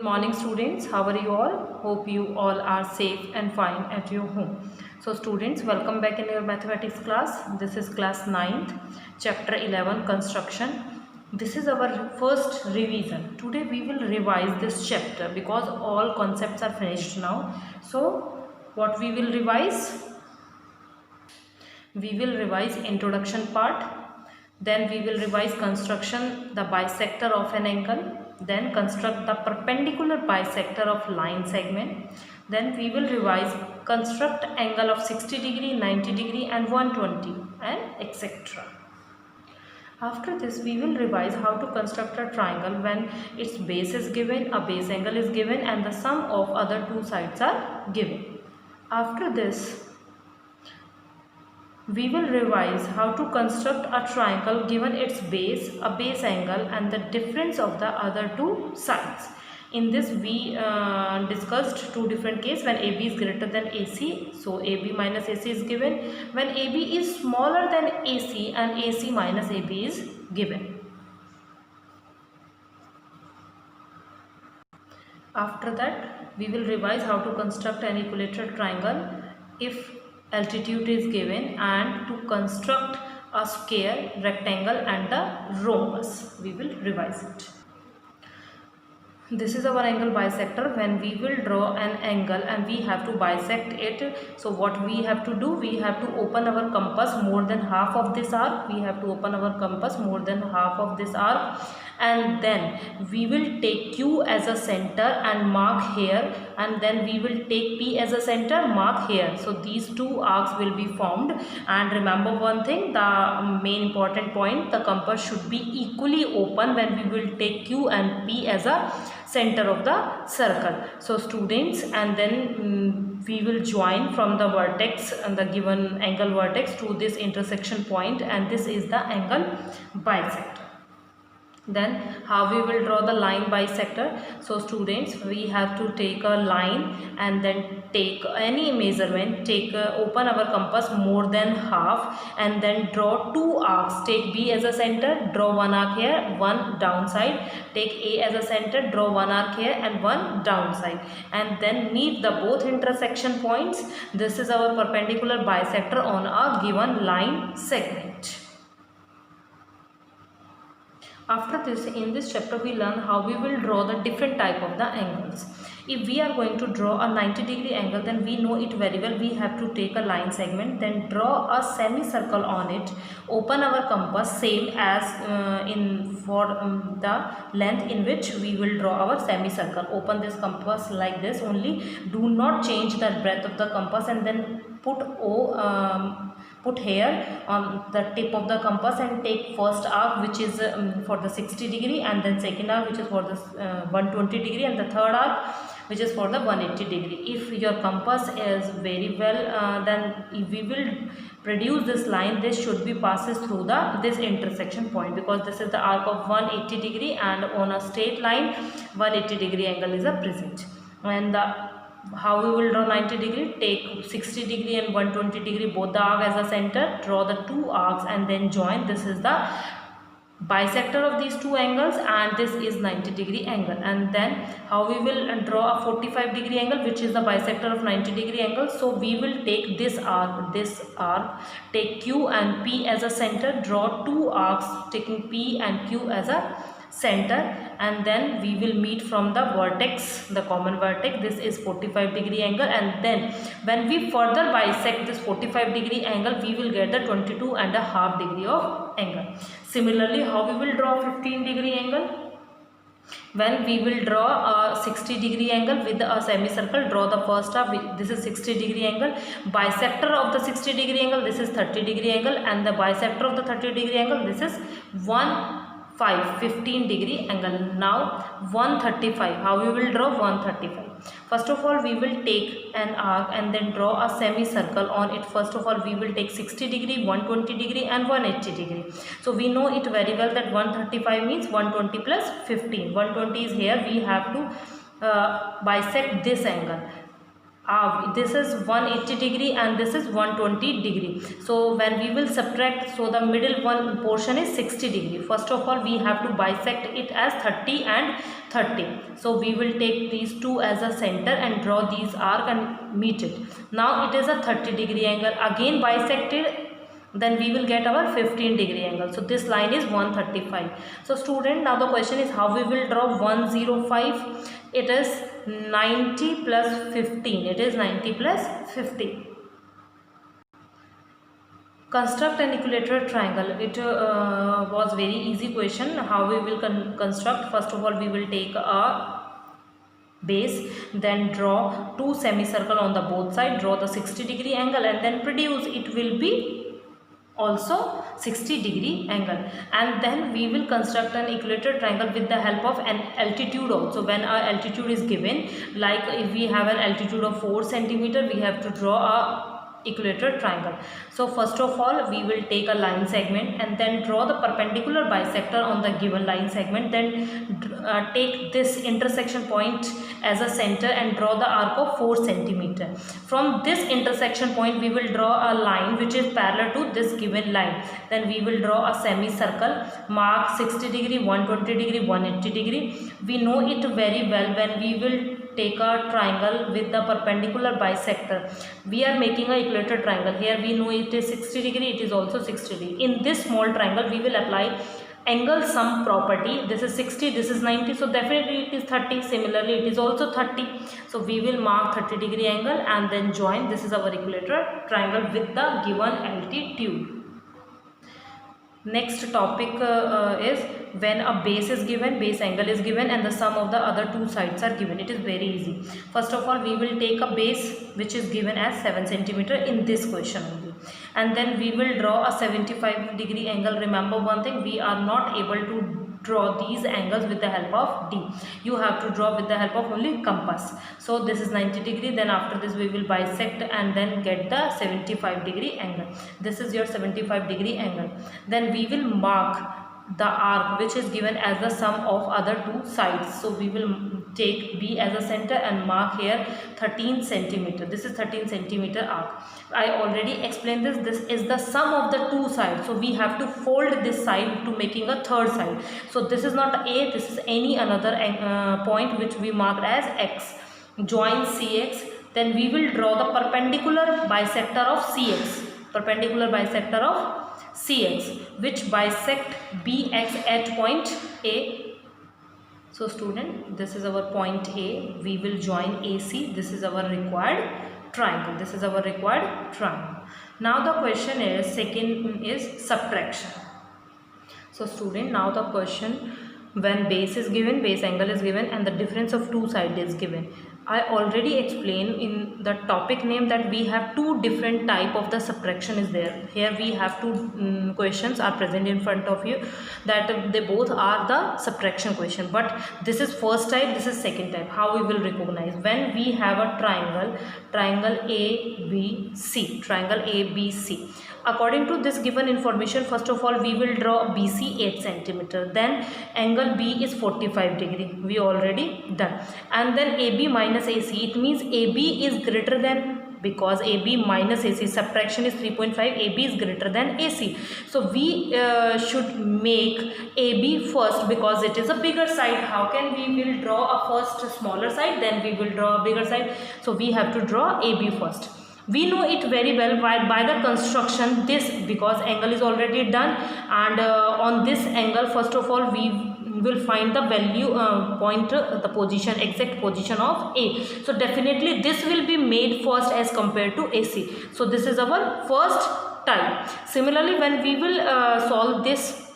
morning students, how are you all? Hope you all are safe and fine at your home. So students, welcome back in your mathematics class. This is class 9th, chapter 11, construction. This is our first revision. Today we will revise this chapter because all concepts are finished now. So what we will revise? We will revise introduction part, then we will revise construction the bisector of an angle, then construct the perpendicular bisector of line segment, then we will revise construct angle of 60 degree, 90 degree and 120 and etc. After this we will revise how to construct a triangle when its base is given, a base angle is given and the sum of other two sides are given. After this we will revise how to construct a triangle given its base, a base angle and the difference of the other two sides. In this we discussed two different cases when AB is greater than AC. So AB minus AC is given. When AB is smaller than AC and AC minus AB is given. After that we will revise how to construct an equilateral triangle if altitude is given and to construct a square, rectangle and the rhombus. We will revise it. This is our angle bisector. When we will draw an angle and we have to bisect it, so what we have to do, we have to open our compass more than half of this arc. We have to open our compass more than half of this arc and then we will take Q as a center and mark here, and then we will take P as a center, mark here. So these two arcs will be formed, and remember one thing, the main important point, the compass should be equally open when we will take Q and P as a center of the circle. So students, and then we will join from the vertex and the given angle vertex to this intersection point, and this is the angle bisector. Then how we will draw the line bisector? So students, we have to take a line and then take any measurement, open our compass more than half and then draw two arcs. Take B as a center, draw one arc here, one downside. Take A as a center, draw one arc here and one downside, and then meet the both intersection points. This is our perpendicular bisector on a given line segment. After this, in this chapter we learn how we will draw the different type of the angles. If we are going to draw a 90 degree angle, then we know it very well. We have to take a line segment, then draw a semicircle on it, open our compass same as for the length in which we will draw our semicircle. Open this compass like this only. Do not change the breadth of the compass, and then put here on the tip of the compass and take first arc which is for the 60 degree, and then second arc which is for the 120 degree, and the third arc which is for the 180 degree. If your compass is very well, then if we will produce this line, this should be passes through this intersection point, because this is the arc of 180 degree and on a straight line 180 degree angle is present. And how we will draw 90 degree? Take 60 degree and 120 degree both the arc as a center, draw the two arcs and then join. This is the bisector of these two angles and this is 90 degree angle. And then how we will draw a 45 degree angle which is the bisector of 90 degree angle. So we will take this arc, take Q and P as a center, draw two arcs taking P and Q as a center, and then we will meet from the vertex, the common vertex. This is 45 degree angle, and then when we further bisect this 45 degree angle, we will get the 22.5 degree of angle. Similarly, how we will draw 15 degree angle? When we will draw a 60 degree angle with a semicircle, draw the first half, this is 60 degree angle, bisector of the 60 degree angle, this is 30 degree angle, and the bisector of the 30 degree angle, this is 15 degree angle. Now 135, how we will draw 135? First of all, we will take an arc and then draw a semicircle on it. First of all, we will take 60 degree, 120 degree and 180 degree. So we know it very well that 135 means 120 plus 15. 120 is here, we have to bisect this angle. this is 180 degree and this is 120 degree. So when we will subtract, so the middle one portion is 60 degree. First of all, we have to bisect it as 30 and 30. So we will take these two as a center and draw these arc and meet it. Now it is a 30 degree angle. Again bisected, then we will get our 15 degree angle. So this line is 135. So student, now the question is how we will draw 105. It is 90 plus 15. It is 90 plus 50. Construct an equilateral triangle. It was very easy question. How we will construct? First of all, we will take a base, then draw two semicircle on the both side, draw the 60 degree angle, and then produce. It will be also 60 degree angle, and then we will construct an equilateral triangle with the help of an altitude also. When our altitude is given, like if we have an altitude of 4 centimeter, we have to draw a equilateral triangle. So first of all, we will take a line segment and then draw the perpendicular bisector on the given line segment, then take this intersection point as a center and draw the arc of 4 centimeter. From this intersection point, we will draw a line which is parallel to this given line. Then we will draw a semicircle, mark 60 degree, 120 degree, 180 degree. We know it very well when we will take a triangle with the perpendicular bisector. We are making a equilateral triangle. Here we know it is 60 degree, it is also 60 degree. In this small triangle, we will apply angle sum property. This is 60, this is 90, so definitely it is 30. Similarly, it is also 30. So we will mark 30 degree angle and then join. This is our equilateral triangle with the given altitude. Next topic is when a base is given, base angle is given, and the sum of the other two sides are given. It is very easy. First of all, we will take a base which is given as 7 centimeter in this question only, and then we will draw a 75 degree angle. Remember one thing, we are not able to draw these angles with the help of D. You have to draw with the help of only compass. So this is 90 degree, then after this we will bisect and then get the 75 degree angle. This is your 75 degree angle. Then we will mark the arc which is given as the sum of other two sides. So we will take B as a center and mark here 13 centimeter. This is 13 centimeter arc. I already explained this. This is the sum of the two sides. So we have to fold this side to making a third side. So this is not A, this is any another point which we marked as X. Join CX. Then we will draw the perpendicular bisector of CX. Perpendicular bisector of CX, which bisect BX at point A. So student, this is our point A. We will join AC. This is our required triangle. This is our required triangle. Now the question is, second is subtraction. So student, now the question, when base is given, base angle is given, and the difference of two sides is given. I already explained in the topic name that we have two different type of the subtraction is there. Here we have two questions are present in front of you, that they both are the subtraction question, but this is first type, this is second type. How we will recognize? When we have a triangle ABC, triangle ABC. According to this given information, first of all we will draw BC 8 centimeter, then angle B is 45 degree, we already done, and then AB minus AC, it means AB is greater than, because AB minus AC subtraction is 3.5, AB is greater than AC. So we should make AB first because it is a bigger side. How can we will draw a first smaller side, then we will draw a bigger side? So we have to draw AB first. We know it very well by the construction, this, because angle is already done, and on this angle first of all we will find the value point, the position, exact position of A. So definitely this will be made first as compared to AC. So this is our first type. Similarly, when we will solve this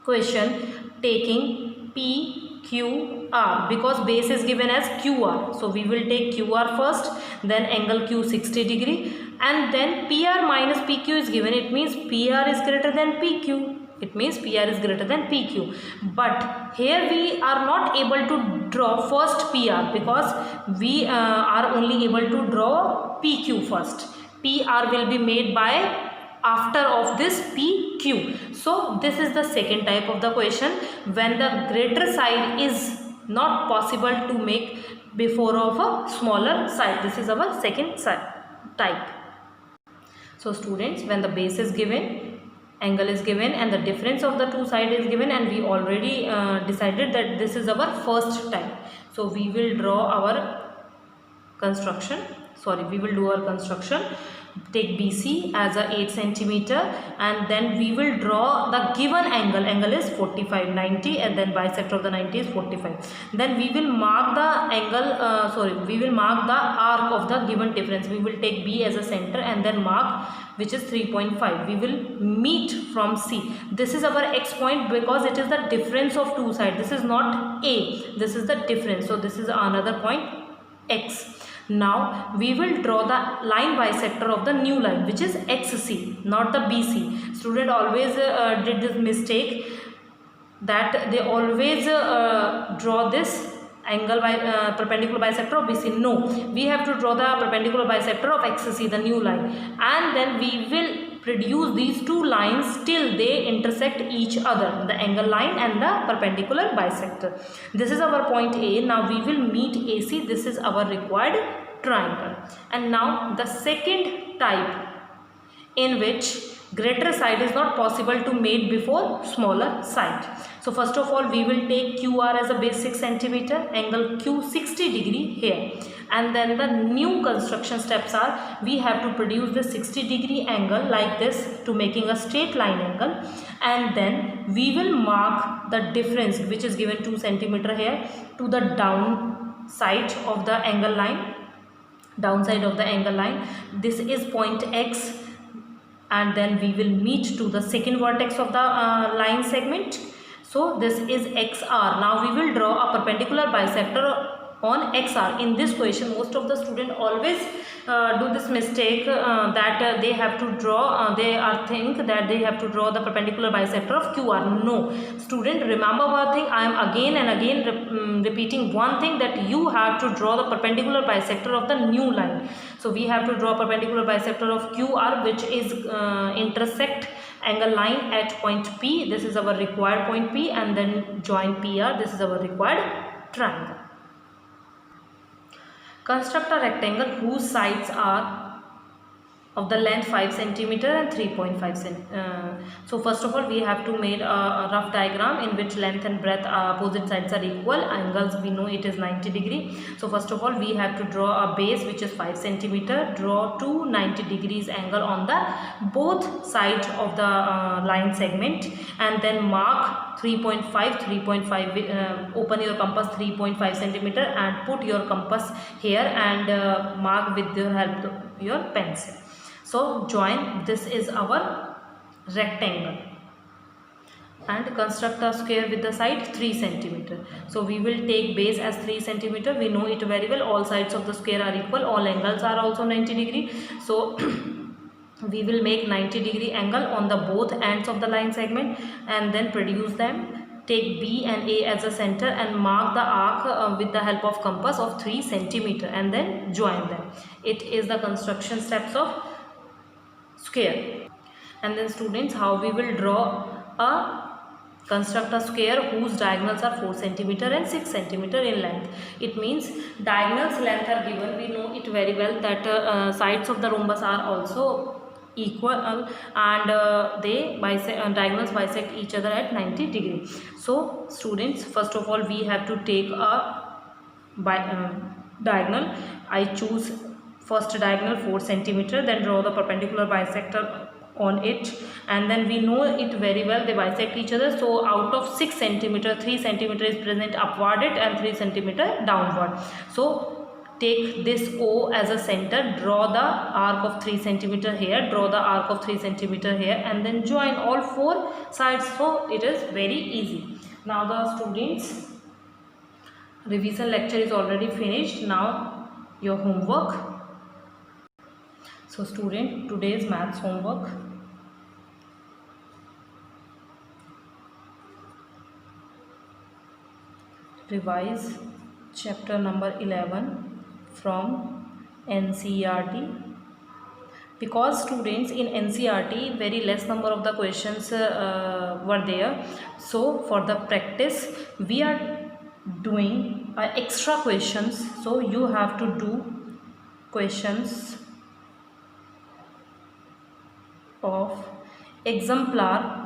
question taking PQR, because base is given as QR, so we will take QR first, then angle Q 60 degree, and then PR minus PQ is given. It means PR is greater than PQ. It means PR is greater than PQ. But here we are not able to draw first PR because we are only able to draw PQ first. PR will be made by after of this PQ. So this is the second type of the question, when the greater side is not possible to make before of a smaller side. This is our second type. So students, when the base is given, angle is given and the difference of the two sides is given, and we already decided that this is our first type. So we will draw our construction, we will do our construction. Take BC as a 8 centimeter, and then we will draw the given angle is 45, 90, and then bisector of the 90 is 45. Then we will mark the angle, we will mark the arc of the given difference. We will take B as a center and then mark, which is 3.5. We will meet from C. This is our X point because it is the difference of two sides. This is not A, this is the difference. So this is another point X. Now we will draw the line bisector of the new line, which is XC, not the BC. Student always did this mistake that they always draw this angle by perpendicular bisector of BC. No, we have to draw the perpendicular bisector of XC, the new line, and then we will produce these two lines till they intersect each other, the angle line and the perpendicular bisector. This is our point A. Now we will meet AC. This is our required triangle. And now the second type, in which greater side is not possible to make before smaller side. So first of all, we will take QR as a base 6 centimeter, angle Q 60 degree here. And then the new construction steps are, we have to produce the 60 degree angle like this to making a straight line angle. And then we will mark the difference, which is given 2 centimeter here, to the downside of the angle line. This is point X, and then we will meet to the second vertex of the line segment. So this is XR. Now we will draw a perpendicular bisector on XR. In this question, most of the student always do this mistake that they have to draw, think that they have to draw the perpendicular bisector of QR. No, student, remember one thing, I am again and again repeating one thing, that you have to draw the perpendicular bisector of the new line. So we have to draw perpendicular bisector of QR, which is intersect angle line at point P. This is our required point P, and then join PR. This is our required triangle. Construct a rectangle whose sides are of the length 5 centimeter and 3.5 cm. So first of all, we have to make a rough diagram in which length and breadth opposite sides are equal. Angles, we know it is 90 degree. So first of all, we have to draw a base which is 5 centimeter. Draw two 90 degrees angle on the both sides of the line segment, and then mark 3.5. Open your compass 3.5 centimeter and put your compass here and mark with the help of your pencil. So join, this is our rectangle, and construct a square with the side 3 centimeter. So we will take base as 3 centimeter. We know it very well. All sides of the square are equal. All angles are also 90 degree. So we will make 90 degree angle on the both ends of the line segment and then produce them. Take B and A as a center and mark the arc with the help of compass of 3 centimeter and then join them. It is the construction steps of square. And then students, how we will construct a square whose diagonals are 4 centimeter and 6 centimeter in length. It means diagonals length are given. We know it very well that sides of the rhombus are also equal and they diagonals bisect each other at 90 degree. So students, first of all, we have to take a diagonal. I choose first diagonal 4 centimeter, then draw the perpendicular bisector on it, and then we know it very well, they bisect each other. So out of 6 centimeter, 3 centimeter is present upward and 3 centimeter downward. So take this O as a center, draw the arc of 3 centimeter here, draw the arc of 3 centimeter here, and then join all 4 sides. So it is very easy. Now the students, revision lecture is already finished. Now your homework. So student, today's maths homework. Revise chapter number 11 from NCERT. Because students, in NCERT very less number of the questions were there, so for the practice we are doing extra questions. So you have to do questions of exemplar.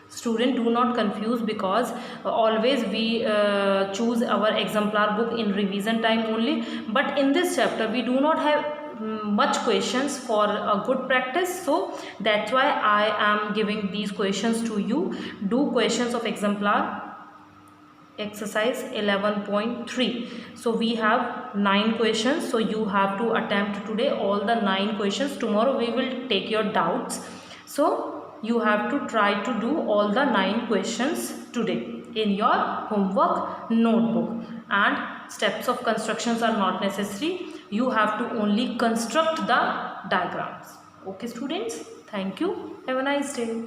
Student, do not confuse, because always we choose our exemplar book in revision time only, but in this chapter we do not have much questions for a good practice. So that's why I am giving these questions to you. Do questions of exemplar exercise 11.3. so we have 9 questions, so you have to attempt today all the 9 questions. Tomorrow we will take your doubts, so you have to try to do all the 9 questions today in your homework notebook. And steps of constructions are not necessary, you have to only construct the diagrams. Okay students, thank you, have a nice day.